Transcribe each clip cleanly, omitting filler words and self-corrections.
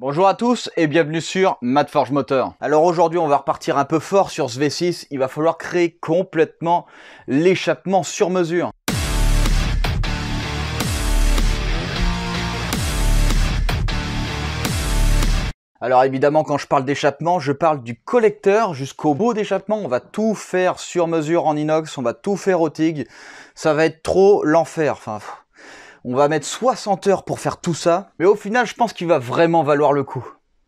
Bonjour à tous et bienvenue sur Madforge Moteur. Alors aujourd'hui on va repartir un peu fort sur ce V6, il va falloir créer complètement l'échappement sur mesure. Alors évidemment quand je parle d'échappement, je parle du collecteur jusqu'au bout d'échappement. On va tout faire sur mesure en inox, on va tout faire au TIG. Ça va être trop l'enfer. On va mettre 60 heures pour faire tout ça. Mais au final, je pense qu'il va vraiment valoir le coup.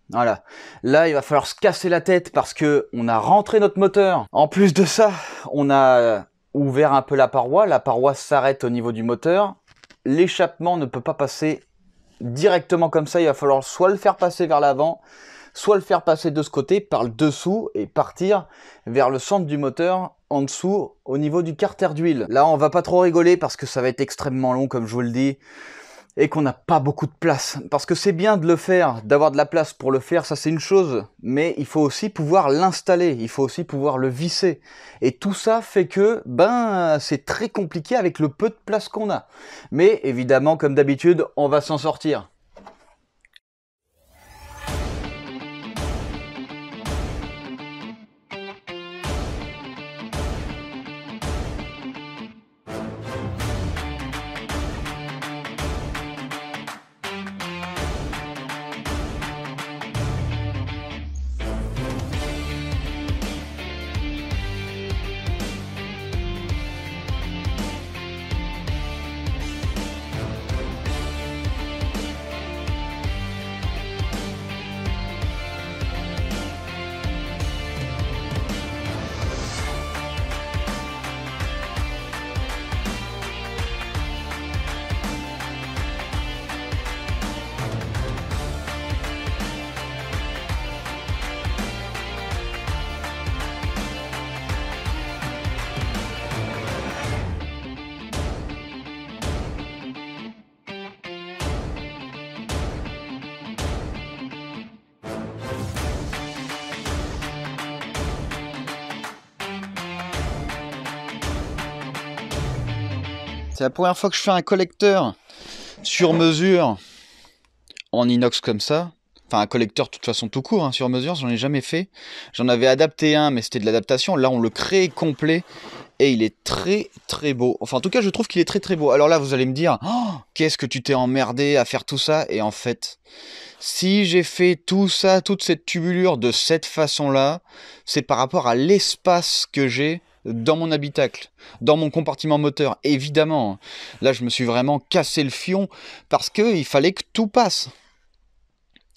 Voilà. Là, il va falloir se casser la tête parce que on a rentré notre moteur. En plus de ça, on a ouvert un peu la paroi. La paroi s'arrête au niveau du moteur. L'échappement ne peut pas passer directement comme ça, il va falloir soit le faire passer vers l'avant, soit le faire passer de ce côté par le dessous et partir vers le centre du moteur en dessous au niveau du carter d'huile. Là on va pas trop rigoler parce que ça va être extrêmement long comme je vous le dis et qu'on n'a pas beaucoup de place, parce que c'est bien de le faire, d'avoir de la place pour le faire, ça c'est une chose, mais il faut aussi pouvoir l'installer, il faut aussi pouvoir le visser, et tout ça fait que c'est très compliqué avec le peu de place qu'on a, mais évidemment comme d'habitude on va s'en sortir. C'est la première fois que je fais un collecteur sur mesure en inox comme ça. Enfin un collecteur de toute façon tout court, hein, sur mesure, j'en ai jamais fait. J'en avais adapté un mais c'était de l'adaptation. Là on le crée complet et il est très très beau. Enfin en tout cas je trouve qu'il est très très beau. Alors là vous allez me dire, oh, qu'est-ce que tu t'es emmerdé à faire tout ça? Et en fait, si j'ai fait tout ça, toute cette tubulure de cette façon-là, c'est par rapport à l'espace que j'ai dans mon habitacle, dans mon compartiment moteur, évidemment. Là, je me suis vraiment cassé le fion parce qu'il fallait que tout passe.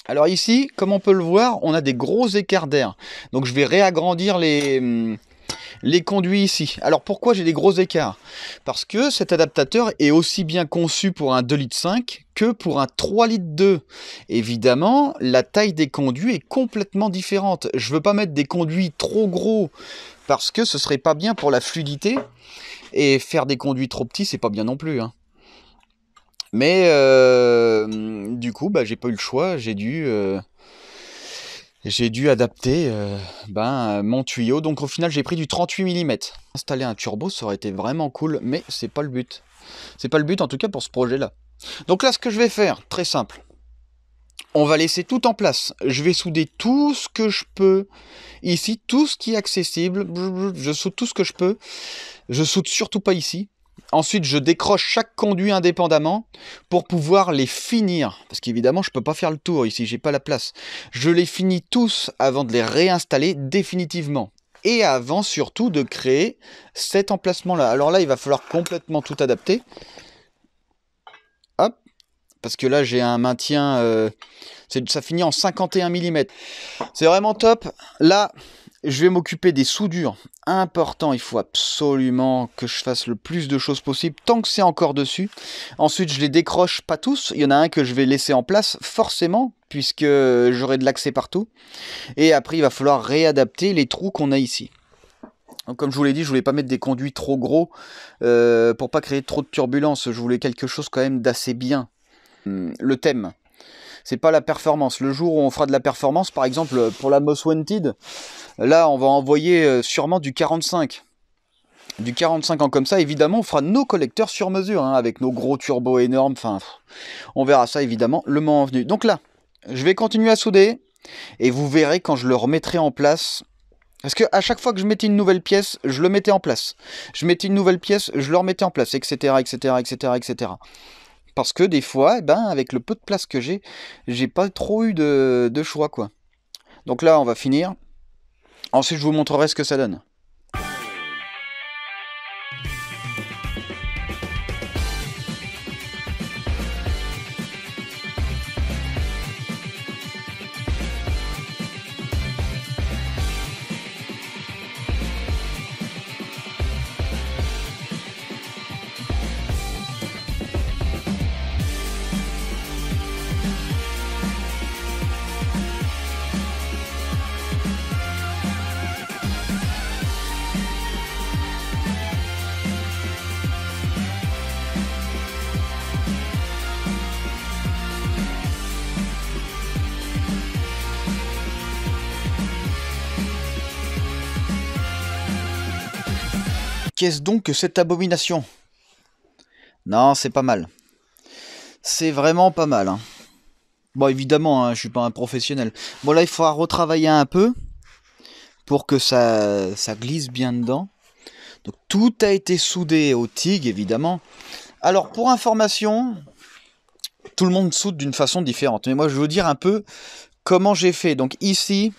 Alors ici, comme on peut le voir, on a des gros écarts d'air. Donc je vais réagrandir les conduits ici. Alors pourquoi j'ai des gros écarts? Parce que cet adaptateur est aussi bien conçu pour un 2,5 litres que pour un 3,2 litres. Évidemment, la taille des conduits est complètement différente. Je ne veux pas mettre des conduits trop gros parce que ce serait pas bien pour la fluidité. Et faire des conduits trop petits, c'est pas bien non plus, hein. Mais du coup, j'ai pas eu le choix, j'ai dû adapter mon tuyau. Donc au final, j'ai pris du 38 mm. Installer un turbo, ça aurait été vraiment cool, mais c'est pas le but. C'est pas le but en tout cas pour ce projet-là. Donc là, ce que je vais faire, très simple. On va laisser tout en place. Je vais souder tout ce que je peux. Ici, tout ce qui est accessible. Je soude tout ce que je peux. Je soude surtout pas ici. Ensuite, je décroche chaque conduit indépendamment pour pouvoir les finir. Parce qu'évidemment, je ne peux pas faire le tour ici, j'ai pas la place. Je les finis tous avant de les réinstaller définitivement. Et avant surtout de créer cet emplacement-là. Alors là, il va falloir complètement tout adapter. Hop. Parce que là, j'ai un maintien... ça finit en 51 mm. C'est vraiment top. Là... je vais m'occuper des soudures. Important, il faut absolument que je fasse le plus de choses possible tant que c'est encore dessus. Ensuite, je les décroche pas tous. Il y en a un que je vais laisser en place, forcément, puisque j'aurai de l'accès partout. Et après, il va falloir réadapter les trous qu'on a ici. Donc, comme je vous l'ai dit, je voulais pas mettre des conduits trop gros pour pas créer trop de turbulences. Je voulais quelque chose quand même d'assez bien. Le thème. C'est pas la performance. Le jour où on fera de la performance, par exemple pour la Most Wanted, là on va envoyer sûrement du 45. Du 45 ans comme ça, évidemment on fera nos collecteurs sur mesure, hein, avec nos gros turbos énormes, enfin on verra ça évidemment le moment venu. Donc là, Je vais continuer à souder et vous verrez quand je le remettrai en place. Parce que à chaque fois que je mettais une nouvelle pièce, je le mettais en place. Je mettais une nouvelle pièce, je le remettais en place, etc., etc., etc., etc. Parce que des fois, eh ben, avec le peu de place que j'ai pas trop eu de choix, quoi. Donc là, on va finir. Ensuite, je vous montrerai ce que ça donne. Qu'est-ce donc que cette abomination? Non, c'est pas mal. C'est vraiment pas mal. Hein. Bon, évidemment, hein, je suis pas un professionnel. Bon, là, il faudra retravailler un peu pour que ça glisse bien dedans. Donc, tout a été soudé au TIG, évidemment. Alors, pour information, tout le monde soude d'une façon différente. Mais moi, je vais vous dire un peu comment j'ai fait. Donc, ici,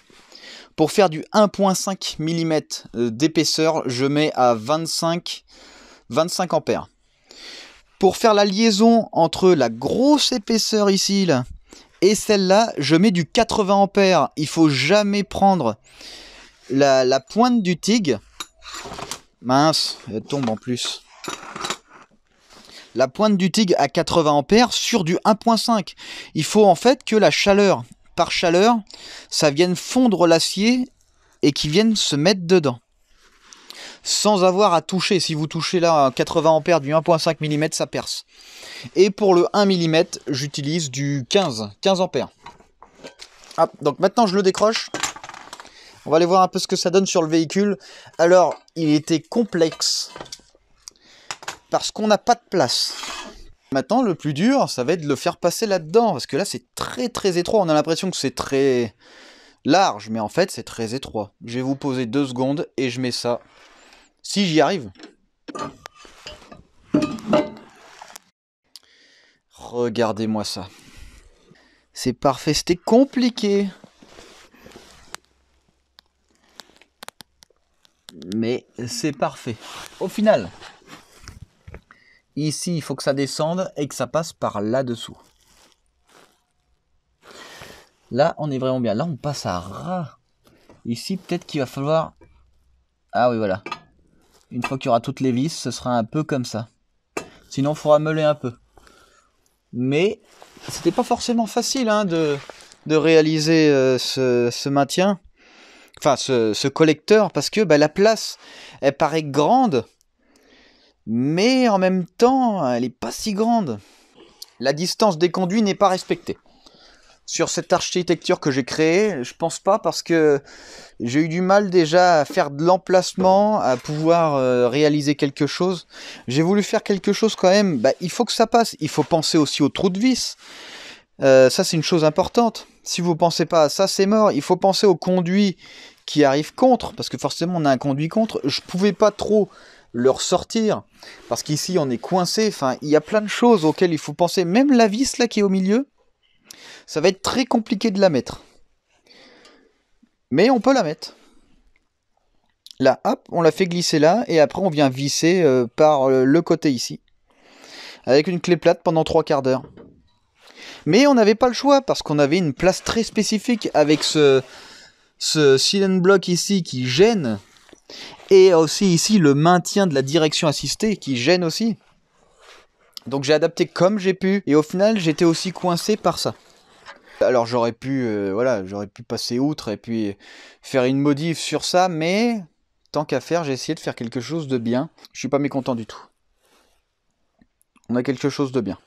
pour faire du 1.5 mm d'épaisseur, je mets à 25 ampères. Pour faire la liaison entre la grosse épaisseur ici là, et celle-là, je mets du 80 ampères. Il faut jamais prendre la pointe du TIG. Mince, elle tombe en plus. La pointe du TIG à 80 ampères sur du 1.5. Il faut en fait que la chaleur, par chaleur, ça vienne fondre l'acier et qu'il vienne se mettre dedans. Sans avoir à toucher. Si vous touchez là à 80 ampères du 1.5 mm, ça perce. Et pour le 1 mm, j'utilise du 15 ampères. Hop, donc maintenant je le décroche. On va aller voir un peu ce que ça donne sur le véhicule. Alors, il était complexe parce qu'on n'a pas de place. Maintenant, le plus dur, ça va être de le faire passer là-dedans. Parce que là, c'est très très étroit. On a l'impression que c'est très large, mais en fait, c'est très étroit. Je vais vous poser 2 secondes et je mets ça. Si j'y arrive. Regardez-moi ça. C'est parfait, c'était compliqué. Mais c'est parfait. Au final, ici, il faut que ça descende et que ça passe par là-dessous. Là, on est vraiment bien. Là, on passe à ras. Ici, peut-être qu'il va falloir... Ah oui, voilà. Une fois qu'il y aura toutes les vis, ce sera un peu comme ça. Sinon, il faudra meuler un peu. Mais c'était pas forcément facile hein, de réaliser ce maintien. Enfin, ce collecteur, parce que bah, la place, elle paraît grande. Mais en même temps, elle n'est pas si grande. La distance des conduits n'est pas respectée. Sur cette architecture que j'ai créée, je pense pas parce que j'ai eu du mal déjà à faire de l'emplacement, à pouvoir réaliser quelque chose. J'ai voulu faire quelque chose quand même, bah, il faut que ça passe. Il faut penser aussi au trou de vis. Ça c'est une chose importante. Si vous pensez pas à ça, c'est mort. Il faut penser au conduit qui arrive contre, parce que forcément on a un conduit contre. Je pouvais pas trop le ressortir, parce qu'ici on est coincé. Enfin, il y a plein de choses auxquelles il faut penser. Même la vis là qui est au milieu, ça va être très compliqué de la mettre. Mais on peut la mettre. Là, hop, on la fait glisser là, et après on vient visser par le côté ici. Avec une clé plate pendant 3/4 d'heure. Mais on n'avait pas le choix, parce qu'on avait une place très spécifique avec ce silent block ici qui gêne. Et aussi ici le maintien de la direction assistée qui gêne aussi. Donc j'ai adapté comme j'ai pu, et au final j'étais aussi coincé par ça. Alors j'aurais pu, voilà, j'aurais pu passer outre et puis faire une modif sur ça, mais tant qu'à faire, j'ai essayé de faire quelque chose de bien. Je suis pas mécontent du tout. On a quelque chose de bien.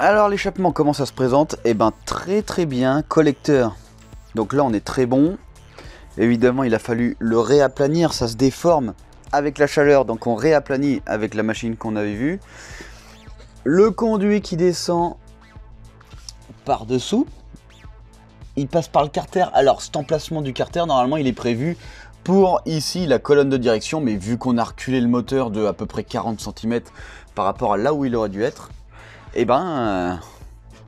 Alors l'échappement, comment ça se présente? Eh ben très très bien, collecteur. Donc là on est très bon. Évidemment il a fallu le réaplanir, ça se déforme avec la chaleur, donc on réaplanit avec la machine qu'on avait vue. Le conduit qui descend par dessous, il passe par le carter. Alors cet emplacement du carter, normalement il est prévu pour ici la colonne de direction, mais vu qu'on a reculé le moteur de à peu près 40 cm par rapport à là où il aurait dû être, et ben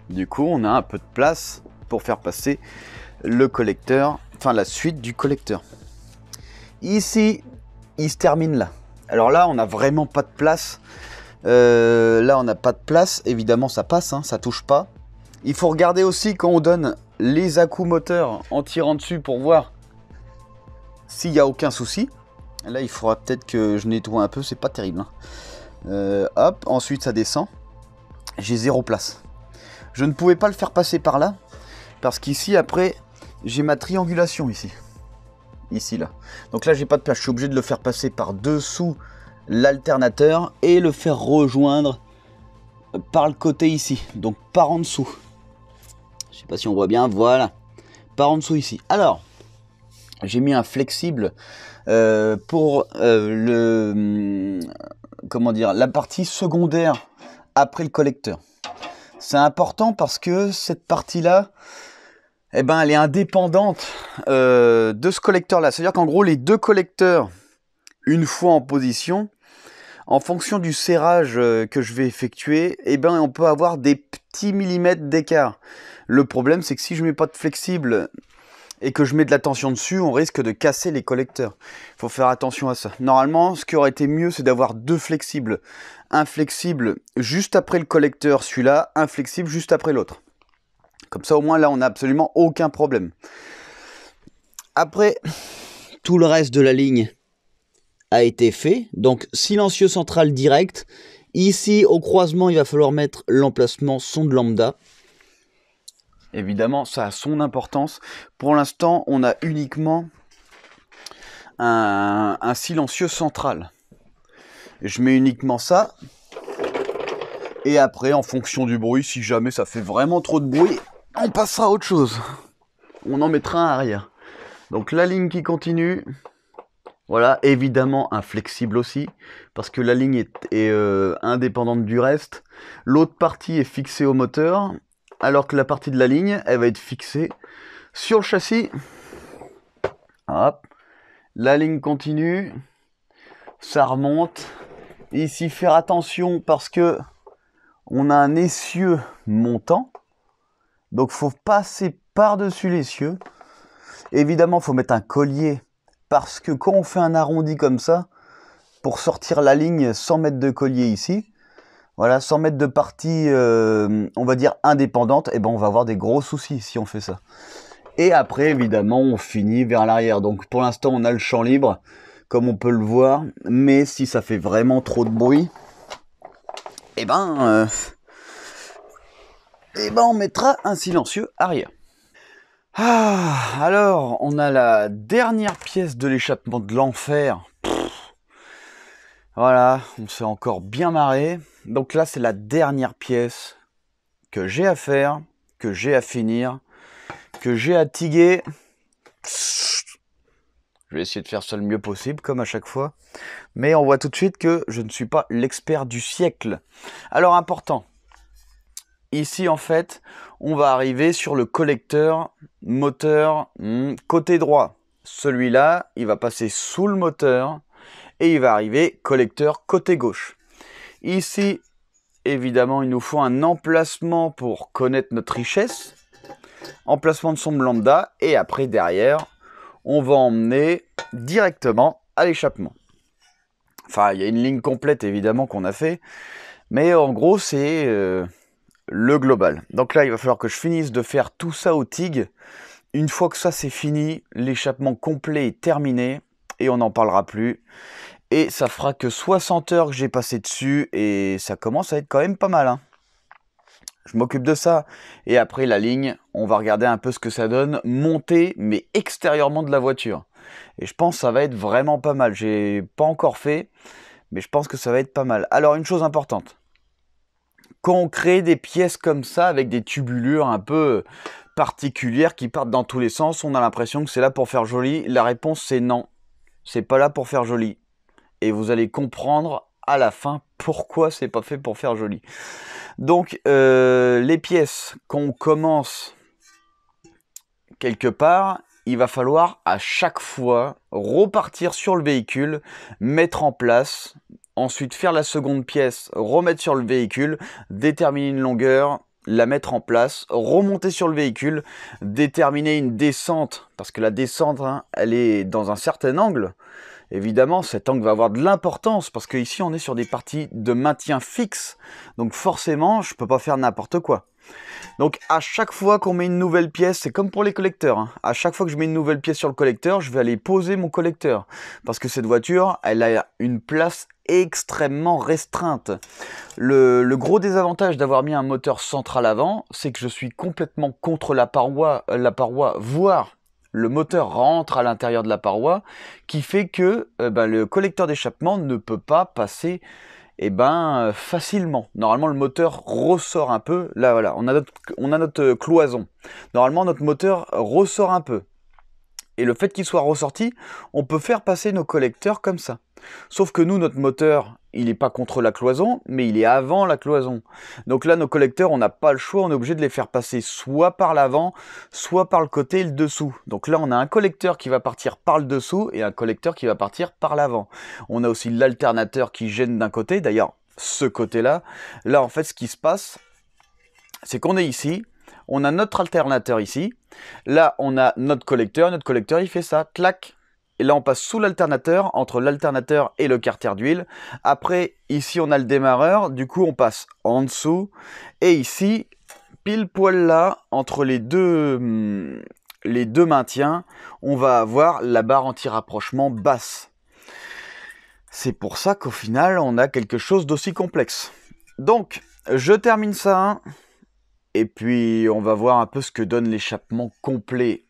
du coup on a un peu de place pour faire passer le collecteur, enfin la suite du collecteur. Ici il se termine là. Alors là on n'a vraiment pas de place. Là on n'a pas de place, évidemment ça passe, hein, ça touche pas. Il faut regarder aussi quand on donne les à-coups moteurs en tirant dessus pour voir s'il n'y a aucun souci. Là il faudra peut-être que je nettoie un peu, c'est pas terrible, hein. Hop, ensuite ça descend. J'ai zéro place. Je ne pouvais pas le faire passer par là parce qu'ici après j'ai ma triangulation ici là. Donc là j'ai pas de place, je suis obligé de le faire passer par dessous l'alternateur et le faire rejoindre par le côté ici, donc par en dessous. Je sais pas si on voit bien, voilà, par en dessous ici. Alors j'ai mis un flexible pour comment dire, la partie secondaire après le collecteur. C'est important parce que cette partie-là, eh ben, elle est indépendante de ce collecteur-là. C'est-à-dire qu'en gros, les deux collecteurs, une fois en position, en fonction du serrage que je vais effectuer, eh ben, on peut avoir des petits millimètres d'écart. Le problème, c'est que si je ne mets pas de flexible et que je mets de la tension dessus, on risque de casser les collecteurs. Il faut faire attention à ça. Normalement, ce qui aurait été mieux, c'est d'avoir deux flexibles. Un flexible juste après le collecteur, celui-là, un flexible juste après l'autre. Comme ça, au moins, là, on n'a absolument aucun problème. Après, tout le reste de la ligne a été fait. Donc, silencieux central direct. Ici, au croisement, il va falloir mettre l'emplacement sonde lambda. Évidemment, ça a son importance. Pour l'instant, on a uniquement un silencieux central. Je mets uniquement ça. Et après, en fonction du bruit, si jamais ça fait vraiment trop de bruit, on passera à autre chose. On en mettra un arrière. Donc la ligne qui continue. Voilà, évidemment un flexible aussi. Parce que la ligne est indépendante du reste. L'autre partie est fixée au moteur. Alors que la partie de la ligne, elle va être fixée sur le châssis. Hop. La ligne continue. Ça remonte. Ici, faire attention parce que on a un essieu montant. Donc, il faut passer par-dessus l'essieu. Évidemment, il faut mettre un collier. Parce que quand on fait un arrondi comme ça, pour sortir la ligne, 100 mètres de collier ici, voilà, 100 mètres de partie, on va dire indépendante, et ben on va avoir des gros soucis si on fait ça. Et après, évidemment, on finit vers l'arrière. Donc pour l'instant, on a le champ libre, comme on peut le voir. Mais si ça fait vraiment trop de bruit, et ben on mettra un silencieux arrière. Ah, alors, on a la dernière pièce de l'échappement de l'enfer. Voilà, on s'est encore bien marré. Donc là, c'est la dernière pièce que j'ai à faire, que j'ai à finir, que j'ai à tiguer. Je vais essayer de faire ça le mieux possible, comme à chaque fois. Mais on voit tout de suite que je ne suis pas l'expert du siècle. Alors, important. Ici, en fait, on va arriver sur le collecteur moteur côté droit. Celui-là, il va passer sous le moteur et il va arriver collecteur côté gauche. Ici, évidemment, il nous faut un emplacement pour connaître notre richesse. Emplacement de sonde lambda. Et après, derrière, on va emmener directement à l'échappement. Enfin, il y a une ligne complète, évidemment, qu'on a fait. Mais en gros, c'est le global. Donc là, il va falloir que je finisse de faire tout ça au TIG. Une fois que ça, c'est fini, l'échappement complet est terminé. Et on n'en parlera plus. Et ça fera que 60 heures que j'ai passé dessus. Et ça commence à être quand même pas mal, hein. Je m'occupe de ça. Et après, la ligne, on va regarder un peu ce que ça donne. Monter, mais extérieurement de la voiture. Et je pense que ça va être vraiment pas mal. J'ai pas encore fait, mais je pense que ça va être pas mal. Alors, une chose importante. Quand on crée des pièces comme ça, avec des tubulures un peu particulières qui partent dans tous les sens, on a l'impression que c'est là pour faire joli. La réponse c'est non, c'est pas là pour faire joli. Et vous allez comprendre à la fin pourquoi c'est pas fait pour faire joli. Donc les pièces, quand on commence quelque part, il va falloir à chaque fois repartir sur le véhicule, mettre en place, ensuite faire la seconde pièce, remettre sur le véhicule, déterminer une longueur, la mettre en place, remonter sur le véhicule, déterminer une descente, parce que la descente, hein, elle est dans un certain angle. Évidemment, cet angle va avoir de l'importance, parce qu'ici on est sur des parties de maintien fixe, donc forcément je ne peux pas faire n'importe quoi. Donc à chaque fois qu'on met une nouvelle pièce, c'est comme pour les collecteurs, hein. À chaque fois que je mets une nouvelle pièce sur le collecteur, je vais aller poser mon collecteur. Parce que cette voiture, elle a une place extrêmement restreinte. Le gros désavantage d'avoir mis un moteur central avant, c'est que je suis complètement contre la paroi, voire le moteur rentre à l'intérieur de la paroi, qui fait que le collecteur d'échappement ne peut pas passer facilement. Normalement, le moteur ressort un peu. Là, voilà, on a notre cloison. Normalement, notre moteur ressort un peu. Et le fait qu'il soit ressorti, on peut faire passer nos collecteurs comme ça. Sauf que nous, notre moteur, il n'est pas contre la cloison, mais il est avant la cloison. Donc là, nos collecteurs, on n'a pas le choix, on est obligé de les faire passer soit par l'avant, soit par le côté et le dessous. Donc là, on a un collecteur qui va partir par le dessous et un collecteur qui va partir par l'avant. On a aussi l'alternateur qui gêne d'un côté, d'ailleurs, ce côté-là. Là, en fait, ce qui se passe, c'est qu'on est ici, on a notre alternateur ici. Là, on a notre collecteur il fait ça, clac. Et là, on passe sous l'alternateur, entre l'alternateur et le carter d'huile. Après, ici, on a le démarreur. Du coup, on passe en dessous. Et ici, pile poil là, entre les deux maintiens, on va avoir la barre anti-rapprochement basse. C'est pour ça qu'au final, on a quelque chose d'aussi complexe. Donc, je termine ça. Et puis, on va voir un peu ce que donne l'échappement complet.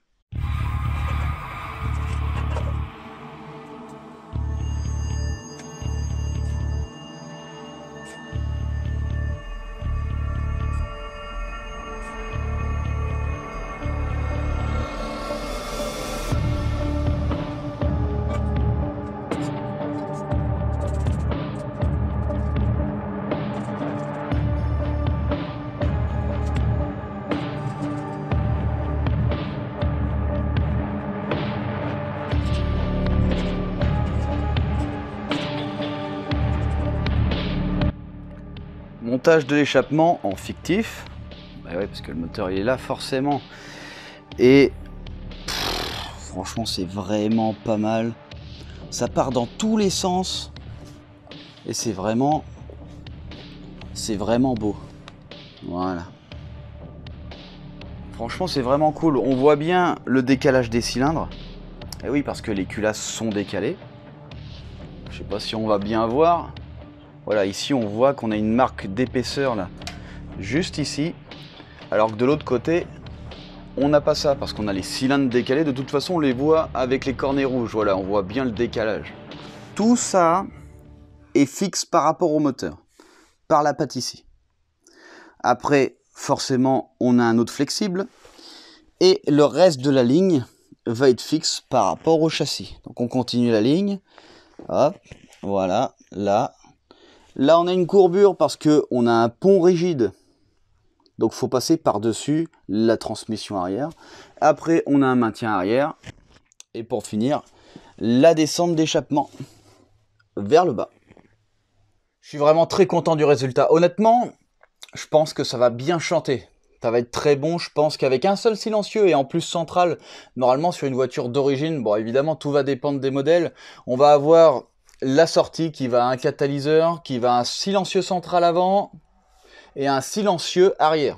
Montage de l'échappement en fictif. Bah ouais, parce que le moteur il est là forcément. Et franchement c'est vraiment pas mal. Ça part dans tous les sens. Et c'est vraiment beau. Voilà. Franchement c'est vraiment cool. On voit bien le décalage des cylindres. Et oui, parce que les culasses sont décalées. Je sais pas si on va bien voir. Voilà, ici on voit qu'on a une marque d'épaisseur là, juste ici, alors que de l'autre côté, on n'a pas ça, parce qu'on a les cylindres décalés. De toute façon, on les voit avec les cornets rouges, voilà, on voit bien le décalage. Tout ça est fixe par rapport au moteur, par la patte ici. Après, forcément, on a un autre flexible, et le reste de la ligne va être fixe par rapport au châssis. Donc on continue la ligne, hop, voilà, là. Là, on a une courbure parce qu'on a un pont rigide. Donc, il faut passer par-dessus la transmission arrière. Après, on a un maintien arrière. Et pour finir, la descente d'échappement vers le bas. Je suis vraiment très content du résultat. Honnêtement, je pense que ça va bien chanter. Ça va être très bon. Je pense qu'avec un seul silencieux et en plus central, normalement sur une voiture d'origine, bon évidemment tout va dépendre des modèles. On va avoir la sortie qui va un catalyseur, qui va un silencieux central avant et un silencieux arrière.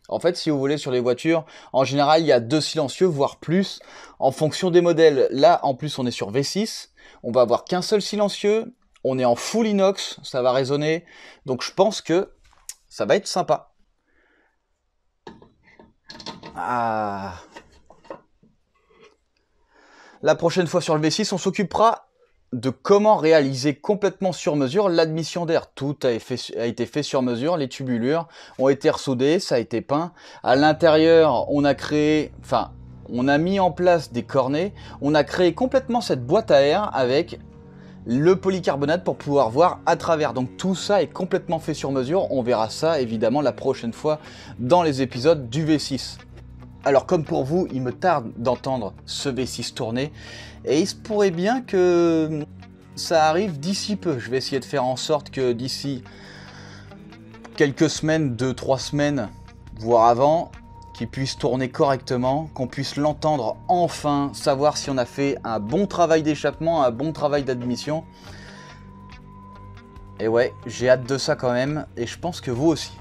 En fait, si vous voulez, sur les voitures, en général, il y a 2 silencieux, voire plus, en fonction des modèles. Là, en plus, on est sur V6, on va avoir qu'un seul silencieux, on est en full inox, ça va résonner, donc je pense que ça va être sympa. Ah. La prochaine fois sur le V6, on s'occupera de comment réaliser complètement sur mesure l'admission d'air. Tout a été fait sur mesure, les tubulures ont été ressoudées, ça a été peint. À l'intérieur, on a créé, enfin, on a mis en place des cornets, on a créé complètement cette boîte à air avec le polycarbonate pour pouvoir voir à travers. Donc tout ça est complètement fait sur mesure. On verra ça évidemment la prochaine fois dans les épisodes du V6. Alors comme pour vous, il me tarde d'entendre ce V6 tourner et il se pourrait bien que ça arrive d'ici peu. Je vais essayer de faire en sorte que d'ici quelques semaines, 2-3 semaines, voire avant, qu'il puisse tourner correctement, qu'on puisse l'entendre enfin, savoir si on a fait un bon travail d'échappement, un bon travail d'admission. Et ouais, j'ai hâte de ça quand même, et je pense que vous aussi.